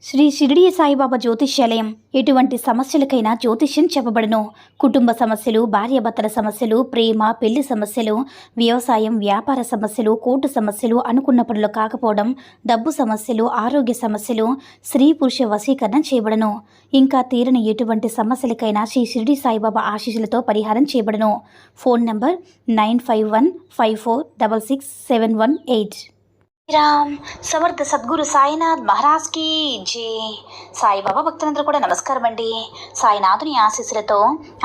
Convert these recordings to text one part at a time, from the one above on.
శ్రీ షిరిడి సాయిబాబా జ్యోతిష్యాలయం ఎటువంటి సమస్యలకైనా జ్యోతిష్యం చెప్పబడును. కుటుంబ సమస్యలు, భార్యాభర్తల సమస్యలు, ప్రేమ పెళ్లి సమస్యలు, వ్యవసాయం వ్యాపార సమస్యలు, కోర్టు సమస్యలు, అనుకున్న పనులు కాకపోవడం, డబ్బు సమస్యలు, ఆరోగ్య సమస్యలు, స్త్రీ పురుష వశీకరణ చేయబడును. ఇంకా తీరని ఎటువంటి సమస్యలకైనా శ్రీ షిరిడి సాయిబాబా ఆశీస్సులతో పరిహారం చేయబడును. Phone number 9515466718. రామ్ సమర్థ సద్గురు సాయినాథ్ మహారాజ్ కి జై. సాయిబాబా భక్తులందరూ కూడా నమస్కారం అండి. సాయినాథుని ఆశీస్సులతో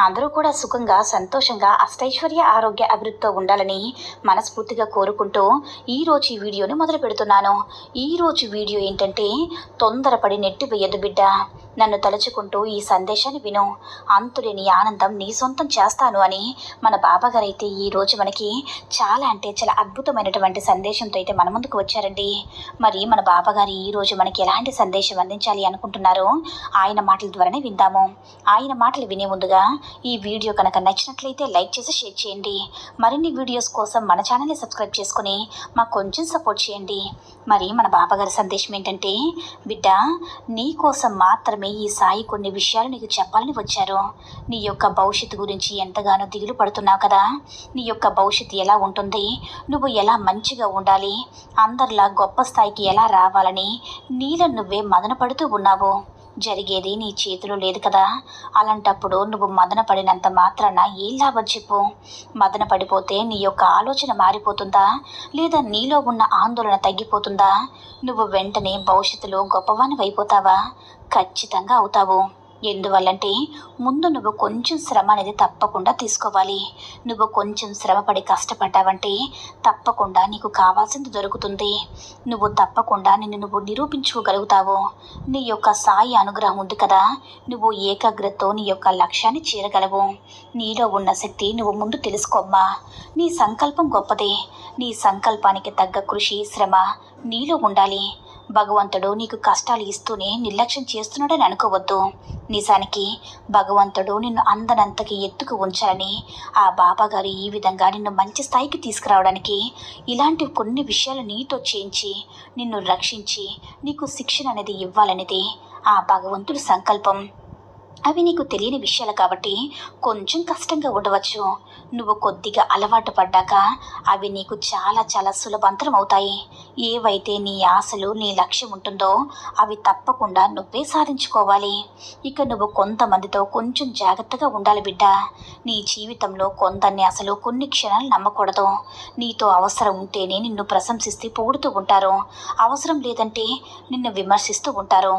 అందరూ కూడా సుఖంగా సంతోషంగా అష్టైశ్వర్య ఆరోగ్య అభివృద్ధితో ఉండాలని మనస్ఫూర్తిగా కోరుకుంటూ ఈరోజు ఈ వీడియోని మొదలు పెడుతున్నాను. ఈరోజు వీడియో ఏంటంటే, తొందరపడి నెట్టి వేయద్దు బిడ్డ, నన్ను తలుచుకుంటూ ఈ సందేశాన్ని విను, అంతులేని ఆనందం నీ సొంతం చేస్తాను అని మన బాబాగారు అయితే ఈరోజు మనకి చాలా అద్భుతమైనటువంటి సందేశంతో అయితే మన ముందుకు వచ్చారండి. మరి మన బాబాగారు ఈరోజు మనకి ఎలాంటి సందేశం అందించాలి అనుకుంటున్నారో ఆయన మాటల ద్వారానే విందాము. ఆయన మాటలు వినే ముందుగా ఈ వీడియో కనుక నచ్చినట్లయితే లైక్ చేసి షేర్ చేయండి. మరిన్ని వీడియోస్ కోసం మన ఛానల్ని సబ్స్క్రైబ్ చేసుకుని మాకు కొంచెం సపోర్ట్ చేయండి. మరి మన బాబాగారి సందేశం ఏంటంటే, బిడ్డ, నీ కోసం మాత్రమే ఈ సాయి కొన్ని విషయాలు నీకు చెప్పాలని వచ్చారు. నీ యొక్క భవిష్యత్తు గురించి ఎంతగానో దిగులు పడుతున్నావు కదా. నీ యొక్క భవిష్యత్తు ఎలా ఉంటుంది, నువ్వు ఎలా మంచిగా ఉండాలి, అందరిలా గొప్ప స్థాయికి ఎలా రావాలని నీలో నువ్వే మదన పడుతూ ఉన్నావు. జరిగేది నీ చేతిలో లేదు కదా. అలాంటప్పుడు నువ్వు మదన పడినంత మాత్రాన ఏం లాభం చెప్పు. మదన పడిపోతే నీ యొక్క ఆలోచన మారిపోతుందా, లేదా నీలో ఉన్న ఆందోళన తగ్గిపోతుందా? నువ్వు వెంటనే భవిష్యత్తులో గొప్పవానివి అయిపోతావా? ఖచ్చితంగా అవుతావు. ఎందువల్లంటే, ముందు నువ్వు కొంచెం శ్రమ అనేది తప్పకుండా తీసుకోవాలి. నువ్వు కొంచెం శ్రమపడి కష్టపడ్డావంటే తప్పకుండా నీకు కావాల్సింది దొరుకుతుంది. నువ్వు తప్పకుండా నువ్వు నిరూపించుకోగలుగుతావు. నీ యొక్క సాయి అనుగ్రహం ఉంది కదా, నువ్వు ఏకాగ్రతతో నీ యొక్క లక్ష్యాన్ని చేరగలవు. నీలో ఉన్న శక్తి నువ్వు ముందు తెలుసుకోమ్మా. నీ సంకల్పం గొప్పదే. నీ సంకల్పానికి తగ్గ కృషి, శ్రమ నీలో ఉండాలి. భగవంతుడు నీకు కష్టాలు ఇస్తూనే నిర్లక్ష్యం చేస్తున్నాడని అనుకోవద్దు. నిజానికి భగవంతుడు నిన్ను అందనంతకి ఎత్తుకు ఉంచాలని ఆ బాబాగారు ఈ విధంగా నిన్ను మంచి స్థాయికి తీసుకురావడానికి ఇలాంటి కొన్ని విషయాలు నీతో చేయించి నిన్ను రక్షించి నీకు శిక్షణ అనేది ఇవ్వాలనేది ఆ భగవంతుడి సంకల్పం. అవి నీకు తెలియని విషయాలు కాబట్టి కొంచెం కష్టంగా ఉండవచ్చు. నువ్వు కొద్దిగా అలవాటు పడ్డాక అవి నీకు చాలా సులభంతరం అవుతాయి. ఏవైతే నీ ఆశలు, నీ లక్ష్యం ఉంటుందో అవి తప్పకుండా నువ్వే సాధించుకోవాలి. ఇక నువ్వు కొంతమందితో కొంచెం జాగ్రత్తగా ఉండాలి బిడ్డ. నీ జీవితంలో కొందరిని అసలు కొన్ని క్షణాలు నమ్మకూడదు. నీతో అవసరం ఉంటేనే నిన్ను ప్రశంసిస్తే పొగుడుతూ ఉంటారు, అవసరం లేదంటే నిన్ను విమర్శిస్తూ ఉంటారు.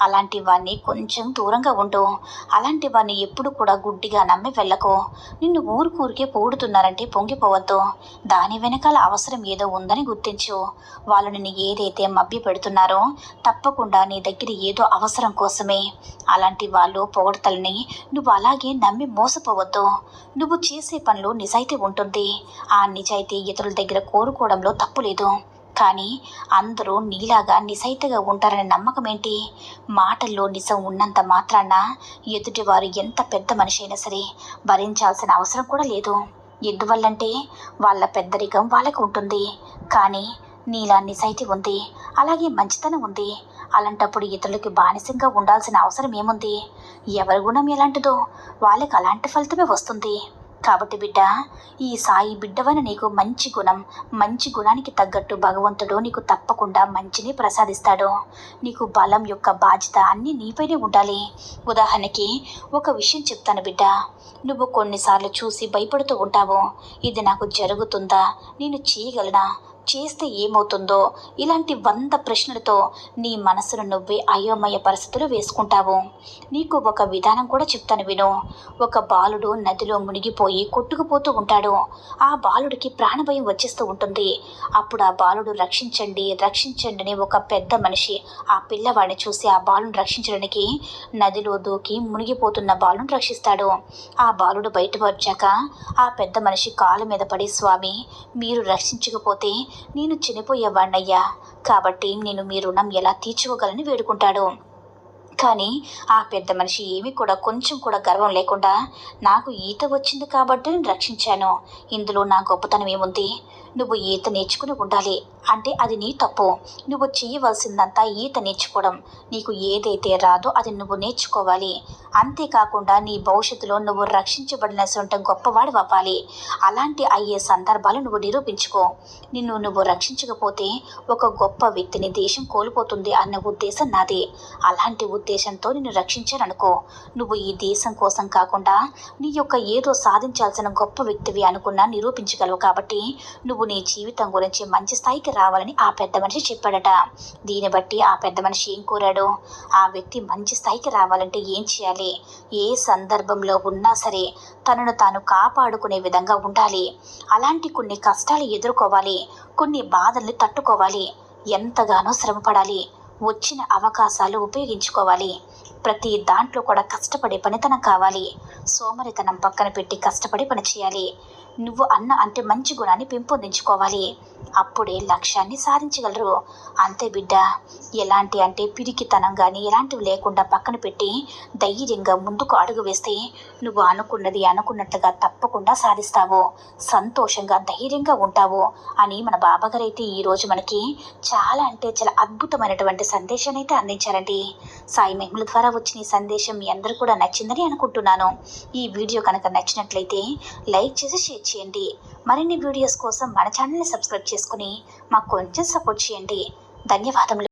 అలాంటి వాడిని కొంచెం దూరంగా ఉండు. అలాంటి వాడిని ఎప్పుడు కూడా గుడ్డిగా నమ్మి వెళ్ళకు. నిన్ను ఊరికే పొగుడుతున్నారంటే పొంగిపోవద్దు. దాని వెనకాల అవసరం ఏదో ఉందని గుర్తించు. వాళ్ళు నిన్ను ఏదైతే మభ్య పెడుతున్నారో తప్పకుండా నీ దగ్గర ఏదో అవసరం కోసమే. అలాంటి వాళ్ళు పొగడతలని నువ్వు అలాగే నమ్మి మోసపోవద్దు. నువ్వు చేసే పనిలో నిజాయితీ ఉంటుంది. ఆ నిజాయితీ ఇతరుల దగ్గర కోరుకోవడంలో తప్పు లేదు. కానీ అందరూ నీలాగా నిజాయితీగా ఉంటారనే నమ్మకం ఏంటి? మాటల్లో నిజం ఉన్నంత మాత్రాన ఎదుటివారు ఎంత పెద్ద మనిషి అయినా సరే భరించాల్సిన అవసరం కూడా లేదు. ఎందువల్లంటే వాళ్ళ పెద్దరికం వాళ్ళకు ఉంటుంది. కానీ నీలా నిజాయితీ ఉంది, అలాగే మంచితనం ఉంది. అలాంటప్పుడు ఇతరులకి బానిసంగా ఉండాల్సిన అవసరం ఏముంది? ఎవరి గుణం ఎలాంటిదో వాళ్ళకి అలాంటి ఫలితమే వస్తుంది. కాబట్టి బిడ్డ, ఈ సాయి బిడ్డవని నీకు మంచి గుణానికి తగ్గట్టు భగవంతుడు నీకు తప్పకుండా మంచిని ప్రసాదిస్తాడు. నీకు బలం యొక్క బాధ్యత అన్నీ నీపైనే ఉండాలి. ఉదాహరణకి ఒక విషయం చెప్తాను బిడ్డ. నువ్వు కొన్నిసార్లు చూసి భయపడుతూ ఉంటావు. ఇది నాకు జరుగుతుందా, నేను చేయగలనా, చేస్తే ఏమవుతుందో, ఇలాంటి 100 ప్రశ్నలతో నీ మనసును నువ్వే అయోమయ పరిస్థితులు వేసుకుంటావు. నీకు ఒక విధానం కూడా చెప్తాను విను. ఒక బాలుడు నదిలో మునిగిపోయి కొట్టుకుపోతూ ఉంటాడు. ఆ బాలుడికి ప్రాణభయం వచ్చేస్తూ ఉంటుంది. అప్పుడు ఆ బాలుడు రక్షించండి అని ఒక పెద్ద మనిషి ఆ పిల్లవాడిని చూసి ఆ బాలుని రక్షించడానికి నదిలో దూకి మునిగిపోతున్న బాలును రక్షిస్తాడు. ఆ బాలుడు బయటకు వచ్చాక ఆ పెద్ద మనిషి కాలు మీద పడి, స్వామి, మీరు రక్షించకపోతే నేను చనిపోయేవాణ్ణయ్యా, కాబట్టి నేను మీ రుణం ఎలా తీర్చుకోగలని వేడుకుంటాడు. కానీ ఆ పెద్ద మనిషి ఏమీ కూడా కొంచెం కూడా గర్వం లేకుండా, నాకు ఈత వచ్చింది కాబట్టి నేను రక్షించాను, ఇందులో నా గొప్పతనం ఏముంది, నువ్వు ఈత నేర్చుకుని ఉండాలి. అంటే అది నీ తప్పు. నువ్వు చేయవలసిందంతా ఈత నేర్చుకోవడం. నీకు ఏదైతే రాదో అది నువ్వు నేర్చుకోవాలి. అంతేకాకుండా నీ భవిష్యత్తులో నువ్వు రక్షించబడినటువంటి గొప్పవాడు అవ్వాలి. అలాంటి అయ్యే సందర్భాలు నువ్వు నిరూపించుకో. నువ్వు రక్షించకపోతే ఒక గొప్ప వ్యక్తిని దేశం కోల్పోతుంది అన్న ఉద్దేశం నాది. అలాంటి ఉద్దేశంతో నిన్ను రక్షించాననుకో, నువ్వు ఈ దేశం కోసం కాకుండా నీ యొక్క ఏదో సాధించాల్సిన గొప్ప వ్యక్తివి అనుకున్నా నిరూపించగలవు. కాబట్టి నువ్వు నీ జీవితం గురించి మంచి స్థాయికి రావాలని ఆ పెద్ద మనిషి చెప్పాడట. దీన్ని బట్టి ఆ పెద్ద మనిషి ఏం కోరాడు? ఆ వ్యక్తి మంచి స్థాయికి రావాలంటే ఏం చేయాలి? ఏ సందర్భంలో ఉన్నా సరే తనను తాను కాపాడుకునే విధంగా ఉండాలి. అలాంటి కొన్ని కష్టాలు ఎదుర్కోవాలి, కొన్ని బాధల్ని తట్టుకోవాలి, ఎంతగానో శ్రమపడాలి, వచ్చిన అవకాశాలు ఉపయోగించుకోవాలి. ప్రతి దాంట్లో కూడా కష్టపడే పనితనం కావాలి. సోమరితనం పక్కన పెట్టి కష్టపడి పని చేయాలి. నువ్వు అంటే మంచి గుణాన్ని పెంపొందించుకోవాలి. అప్పుడే లక్ష్యాన్ని సాధించగలరు. అంతే బిడ్డ. ఎలాంటి పిరికితనం కానీ ఎలాంటివి లేకుండా పక్కన పెట్టి ధైర్యంగా ముందుకు అడుగు వేస్తే నువ్వు అనుకున్నది అనుకున్నట్లుగా తప్పకుండా సాధిస్తావు. సంతోషంగా ధైర్యంగా ఉంటావు అని మన బాబాగారు అయితే ఈరోజు మనకి చాలా చాలా అద్భుతమైనటువంటి సందేశాన్ని అయితే అందించారండి. సాయి మహిమల ద్వారా వచ్చిన ఈ సందేశం మీ అందరూ కూడా నచ్చిందని అనుకుంటున్నాను. ఈ వీడియో కనుక నచ్చినట్లయితే లైక్ చేసి షేర్ చేయండి. మరిన్ని వీడియోస్ కోసం మన ఛానల్ని సబ్స్క్రైబ్ చేసుకుని మాకు కొంచెం సపోర్ట్ చేయండి. ధన్యవాదములు.